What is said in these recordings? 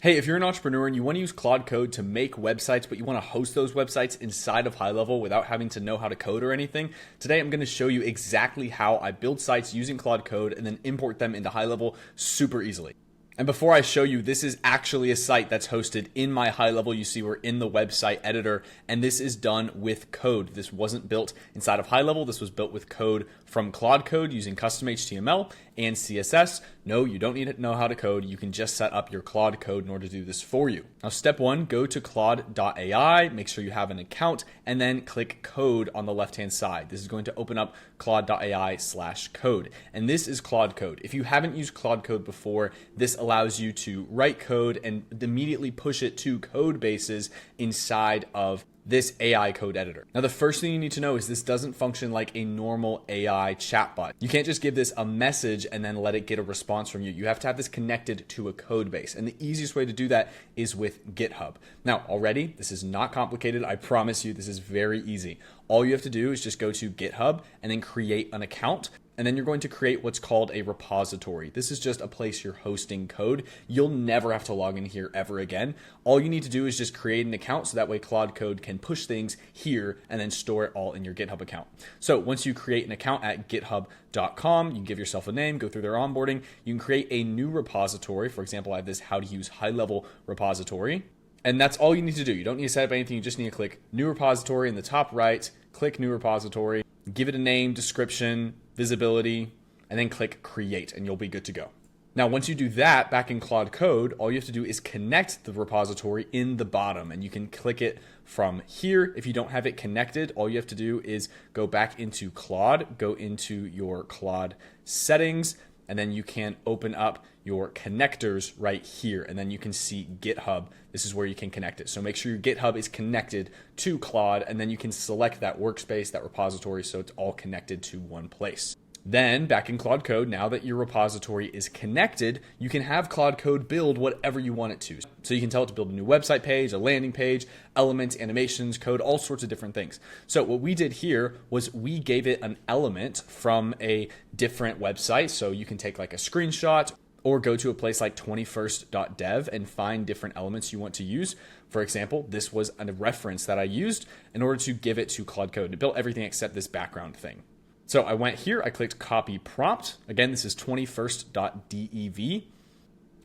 Hey, if you're an entrepreneur and you want to use Claude Code to make websites, but you want to host those websites inside of HighLevel without having to know how to code or anything, today I'm going to show you exactly how I build sites using Claude Code and then import them into HighLevel super easily. And before I show you, this is actually a site that's hosted in my HighLevel. You see we're in the website editor, and this is done with code. This wasn't built inside of HighLevel. This was built with code from Claude Code using custom HTML and CSS. No, you don't need to know how to code. You can just set up your Claude code in order to do this for you. Now, step one, go to Claude.ai, make sure you have an account, and then click code on the left-hand side. This is going to open up Claude.ai/code. And this is Claude Code. If you haven't used Claude Code before, this allows you to write code and immediately push it to code bases inside of this AI code editor. Now, the first thing you need to know is this doesn't function like a normal AI chatbot. You can't just give this a message and then let it get a response from you. You have to have this connected to a code base. And the easiest way to do that is with GitHub. Now, already, this is not complicated. I promise you, this is very easy. All you have to do is just go to GitHub and then create an account. And then you're going to create what's called a repository. This is just a place you're hosting code. You'll never have to log in here ever again. All you need to do is just create an account so that way Claude Code can push things here and then store it all in your GitHub account. So once you create an account at github.com, you can give yourself a name, go through their onboarding. You can create a new repository. For example, I have this how to use HighLevel repository. And that's all you need to do. You don't need to set up anything. You just need to click new repository in the top right, click new repository, give it a name, description, visibility, and then click create, and you'll be good to go. Now, once you do that back in Claude Code, all you have to do is connect the repository in the bottom, and you can click it from here. If you don't have it connected, all you have to do is go back into Claude, go into your Claude settings, and then you can open up your connectors right here, and then you can see GitHub. This is where you can connect it. So make sure your GitHub is connected to Claude, and then you can select that workspace, that repository, so it's all connected to one place. Then back in Claude Code, now that your repository is connected, you can have Claude Code build whatever you want it to. So you can tell it to build a new website page, a landing page, elements, animations, code, all sorts of different things. So what we did here was we gave it an element from a different website. So you can take like a screenshot or go to a place like 21st.dev and find different elements you want to use. For example, this was a reference that I used in order to give it to Claude Code. It built everything except this background thing. So I went here, I clicked copy prompt. Again, this is 21st.dev.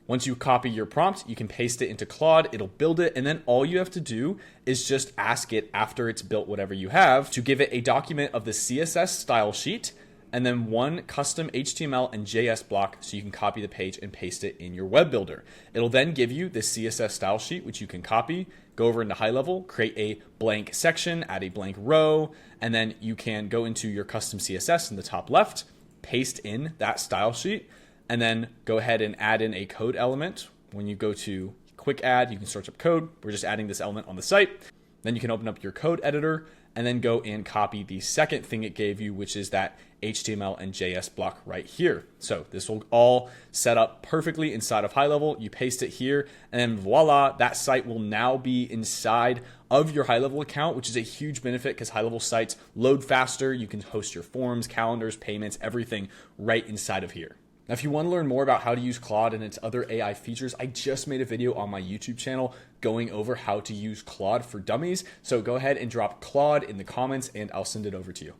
Once you copy your prompt, you can paste it into Claude, it'll build it, and then all you have to do is just ask it after it's built whatever you have to give it a document of the CSS style sheet and then one custom HTML and JS block so you can copy the page and paste it in your web builder. It'll then give you the CSS style sheet, which you can copy, go over into HighLevel, create a blank section, add a blank row, and then you can go into your custom CSS in the top left, paste in that style sheet, and then go ahead and add in a code element. When you go to quick add, you can search up code. We're just adding this element on the site. Then you can open up your code editor and then go and copy the second thing it gave you, which is that HTML and JS block right here. So this will all set up perfectly inside of HighLevel. You paste it here, and then voila, that site will now be inside of your HighLevel account, which is a huge benefit because HighLevel sites load faster. You can host your forms, calendars, payments, everything right inside of here. Now, if you want to learn more about how to use Claude and its other AI features, I just made a video on my YouTube channel going over how to use Claude for Dummies. So go ahead and drop Claude in the comments and I'll send it over to you.